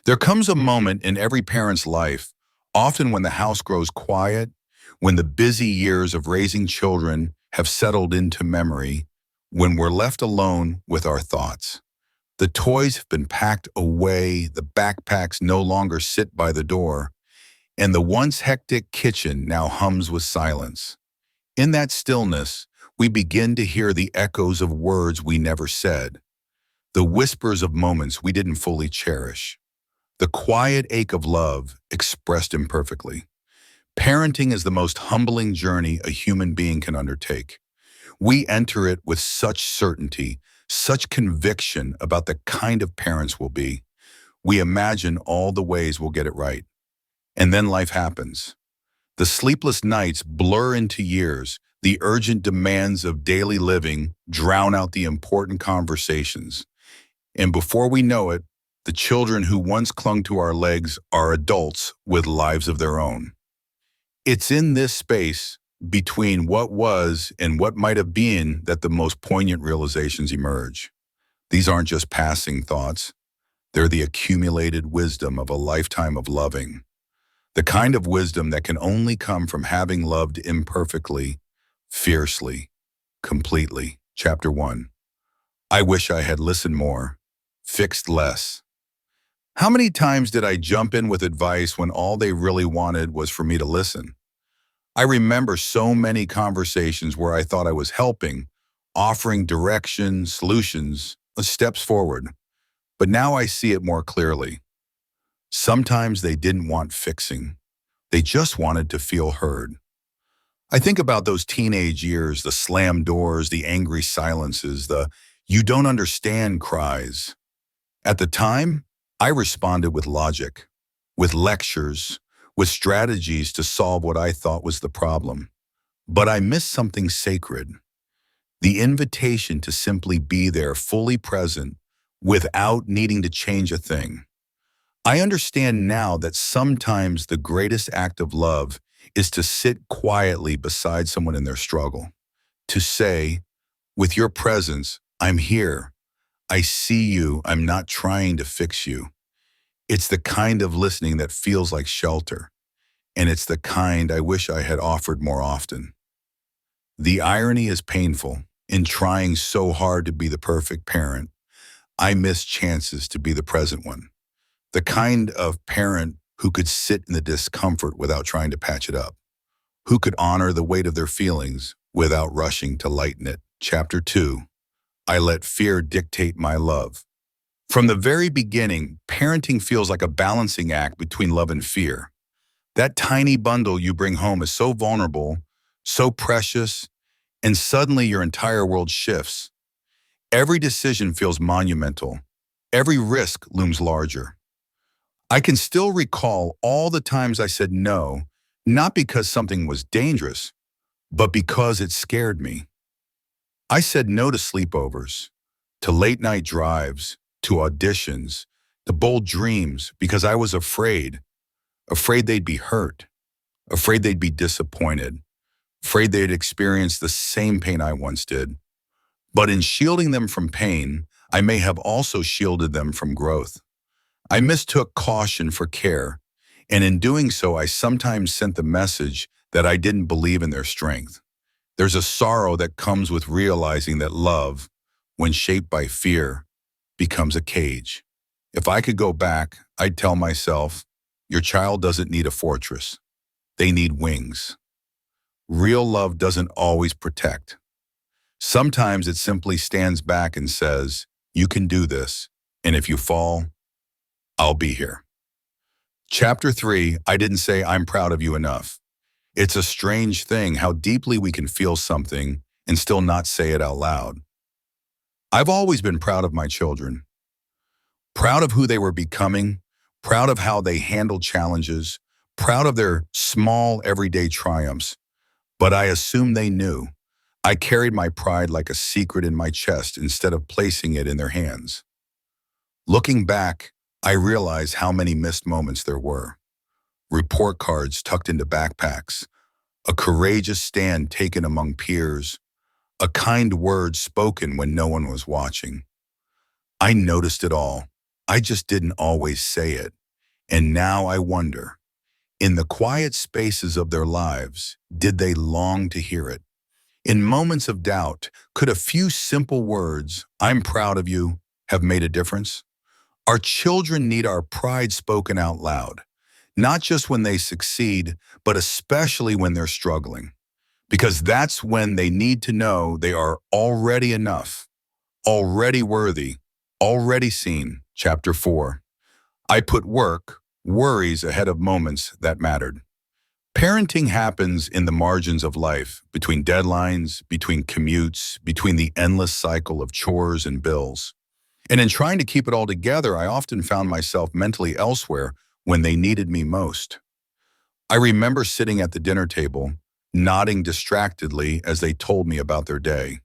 There comes a moment in every parent's life, often when the house grows quiet, when the busy years of raising children have settled into memory, when we're left alone with our thoughts. The toys have been packed away, the backpacks no longer sit by the door, and the once hectic kitchen now hums with silence. In that stillness, we begin to hear the echoes of words we never said, the whispers of moments we didn't fully cherish, the quiet ache of love expressed imperfectly. Parenting is the most humbling journey a human being can undertake. We enter it with such certainty, such conviction about the kind of parents we'll be. We imagine all the ways we'll get it right. And then life happens. The sleepless nights blur into years. The urgent demands of daily living drown out the important conversations. And before we know it, the children who once clung to our legs are adults with lives of their own. It's in this space between what was and what might have been that the most poignant realizations emerge. These aren't just passing thoughts. They're the accumulated wisdom of a lifetime of loving. The kind of wisdom that can only come from having loved imperfectly, fiercely, completely. Chapter 1. I wish I had listened more, fixed less. How many times did I jump in with advice when all they really wanted was for me to listen? I remember so many conversations where I thought I was helping, offering direction, solutions, steps forward. But now I see it more clearly. Sometimes they didn't want fixing. They just wanted to feel heard. I think about those teenage years, the slammed doors, the angry silences, the "you don't understand" cries. At the time, I responded with logic, with lectures, with strategies to solve what I thought was the problem. But I missed something sacred, the invitation to simply be there, fully present, without needing to change a thing. I understand now that sometimes the greatest act of love is to sit quietly beside someone in their struggle, to say, with your presence, I'm here. I see you. I'm not trying to fix you. It's the kind of listening that feels like shelter, and it's the kind I wish I had offered more often. The irony is painful. In trying so hard to be the perfect parent, I miss chances to be the present one. The kind of parent who could sit in the discomfort without trying to patch it up, who could honor the weight of their feelings without rushing to lighten it. Chapter 2. I let fear dictate my love. From the very beginning, parenting feels like a balancing act between love and fear. That tiny bundle you bring home is so vulnerable, so precious, and suddenly your entire world shifts. Every decision feels monumental. Every risk looms larger. I can still recall all the times I said no, not because something was dangerous, but because it scared me. I said no to sleepovers, to late-night drives, to auditions, to bold dreams because I was afraid they'd be hurt, afraid they'd be disappointed, afraid they'd experience the same pain I once did. But in shielding them from pain, I may have also shielded them from growth. I mistook caution for care, and in doing so, I sometimes sent the message that I didn't believe in their strength. There's a sorrow that comes with realizing that love, when shaped by fear, becomes a cage. If I could go back, I'd tell myself, your child doesn't need a fortress. They need wings. Real love doesn't always protect. Sometimes it simply stands back and says, you can do this, and if you fall, I'll be here. Chapter 3, I didn't say I'm proud of you enough. It's a strange thing how deeply we can feel something and still not say it out loud. I've always been proud of my children, proud of who they were becoming, proud of how they handled challenges, proud of their small everyday triumphs. But I assumed they knew. I carried my pride like a secret in my chest instead of placing it in their hands. Looking back, I realized how many missed moments there were. Report cards tucked into backpacks, a courageous stand taken among peers, a kind word spoken when no one was watching. I noticed it all. I just didn't always say it. And now I wonder, in the quiet spaces of their lives, did they long to hear it? In moments of doubt, could a few simple words, "I'm proud of you," have made a difference? Our children need our pride spoken out loud, not just when they succeed, but especially when they're struggling. Because that's when they need to know they are already enough, already worthy, already seen. Chapter 4. I put work, worries ahead of moments that mattered. Parenting happens in the margins of life, between deadlines, between commutes, between the endless cycle of chores and bills. And in trying to keep it all together, I often found myself mentally elsewhere when they needed me most. I remember sitting at the dinner table, nodding distractedly as they told me about their day.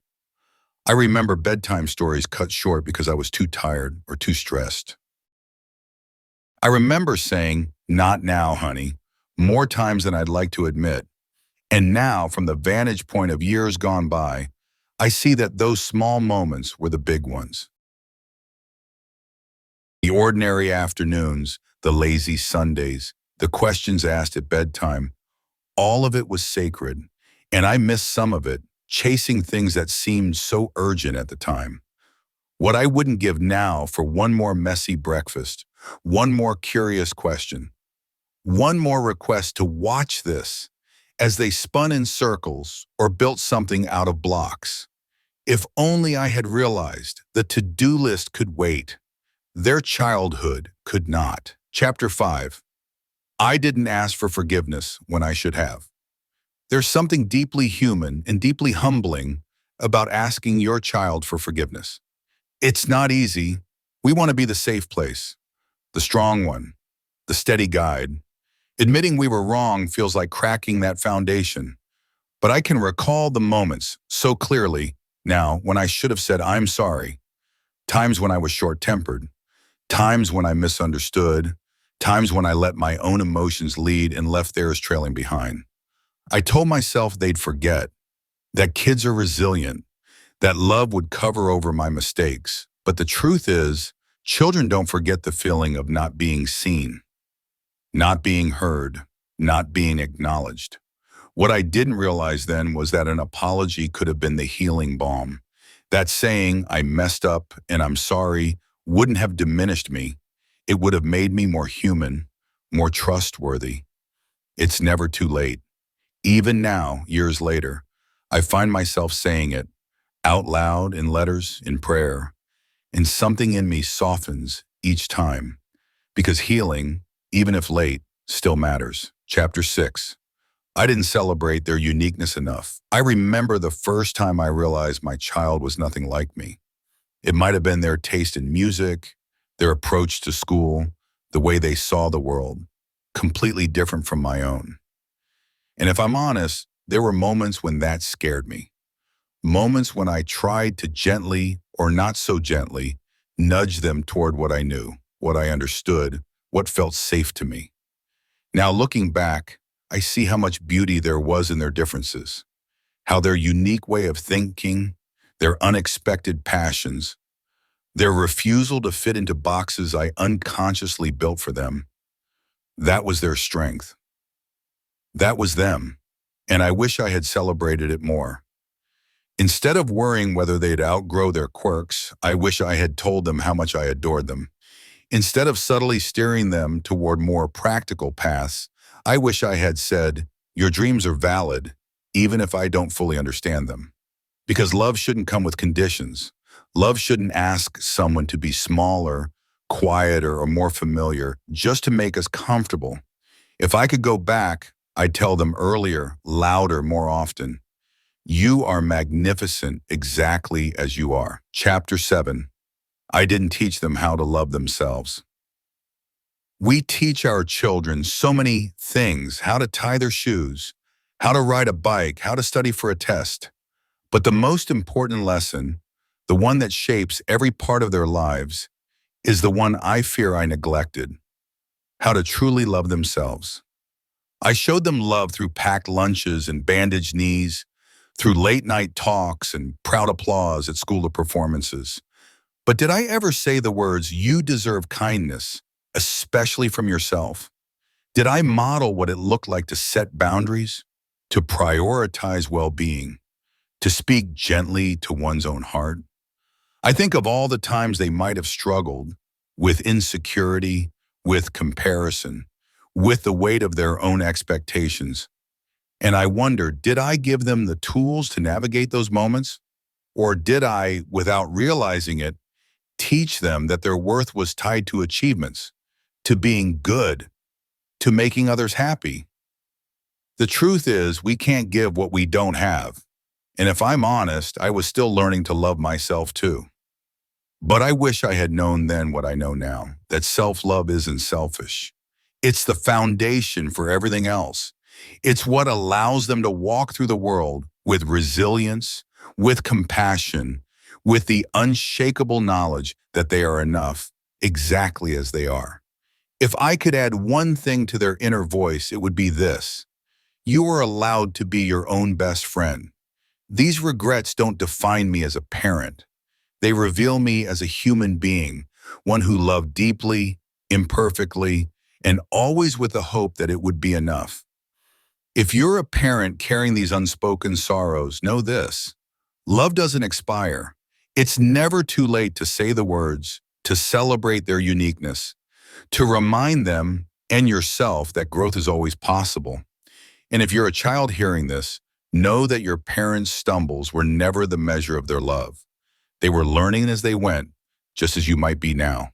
I remember bedtime stories cut short because I was too tired or too stressed. I remember saying, "Not now, honey," more times than I'd like to admit. And now, from the vantage point of years gone by, I see that those small moments were the big ones. The ordinary afternoons, the lazy Sundays, the questions asked at bedtime, all of it was sacred. And I missed some of it, chasing things that seemed so urgent at the time. What I wouldn't give now for one more messy breakfast, one more curious question, one more request to watch this as they spun in circles or built something out of blocks. If only I had realized the to-do list could wait. Their childhood could not. Chapter 5. I didn't ask for forgiveness when I should have. There's something deeply human and deeply humbling about asking your child for forgiveness. It's not easy. We want to be the safe place, the strong one, the steady guide. Admitting we were wrong feels like cracking that foundation. But I can recall the moments so clearly now when I should have said, "I'm sorry." Times when I was short-tempered, times when I misunderstood, times when I let my own emotions lead and left theirs trailing behind. I told myself they'd forget, that kids are resilient, that love would cover over my mistakes. But the truth is, children don't forget the feeling of not being seen, not being heard, not being acknowledged. What I didn't realize then was that an apology could have been the healing balm. That saying, "I messed up and I'm sorry," wouldn't have diminished me. It would have made me more human, more trustworthy. It's never too late. Even now, years later, I find myself saying it out loud in letters, in prayer, and something in me softens each time because healing, even if late, still matters. Chapter 6. I didn't celebrate their uniqueness enough. I remember the first time I realized my child was nothing like me. It might have been their taste in music, their approach to school, the way they saw the world, completely different from my own. And if I'm honest, there were moments when that scared me. Moments when I tried to gently, or not so gently, nudge them toward what I knew, what I understood, what felt safe to me. Now looking back, I see how much beauty there was in their differences, how their unique way of thinking, their unexpected passions, their refusal to fit into boxes I unconsciously built for them, that was their strength. That was them, and I wish I had celebrated it more. Instead of worrying whether they'd outgrow their quirks, I wish I had told them how much I adored them. Instead of subtly steering them toward more practical paths, I wish I had said, "Your dreams are valid, even if I don't fully understand them." Because love shouldn't come with conditions. Love shouldn't ask someone to be smaller, quieter, or more familiar just to make us comfortable. If I could go back, I'd tell them earlier, louder, more often, "You are magnificent exactly as you are." Chapter 7. I didn't teach them how to love themselves. We teach our children so many things: how to tie their shoes, how to ride a bike, how to study for a test. But the most important lesson, the one that shapes every part of their lives, is the one I fear I neglected: how to truly love themselves. I showed them love through packed lunches and bandaged knees, through late night talks and proud applause at school performances. But did I ever say the words, "You deserve kindness," especially from yourself? Did I model what it looked like to set boundaries, to prioritize well-being, to speak gently to one's own heart? I think of all the times they might have struggled with insecurity, with comparison, with the weight of their own expectations. And I wonder, did I give them the tools to navigate those moments? Or did I, without realizing it, teach them that their worth was tied to achievements, to being good, to making others happy? The truth is, we can't give what we don't have. And if I'm honest, I was still learning to love myself too. But I wish I had known then what I know now, that self-love isn't selfish. It's the foundation for everything else. It's what allows them to walk through the world with resilience, with compassion, with the unshakable knowledge that they are enough exactly as they are. If I could add one thing to their inner voice, it would be this: you are allowed to be your own best friend. These regrets don't define me as a parent. They reveal me as a human being, one who loved deeply, imperfectly, and always with the hope that it would be enough. If you're a parent carrying these unspoken sorrows, know this: love doesn't expire. It's never too late to say the words, to celebrate their uniqueness, to remind them and yourself that growth is always possible. And if you're a child hearing this, know that your parents' stumbles were never the measure of their love. They were learning as they went, just as you might be now.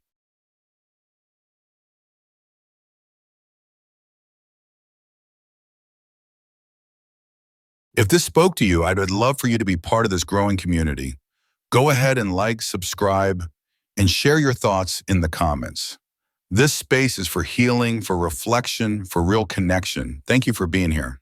If this spoke to you, I'd love for you to be part of this growing community. Go ahead and like, subscribe, and share your thoughts in the comments. This space is for healing, for reflection, for real connection. Thank you for being here.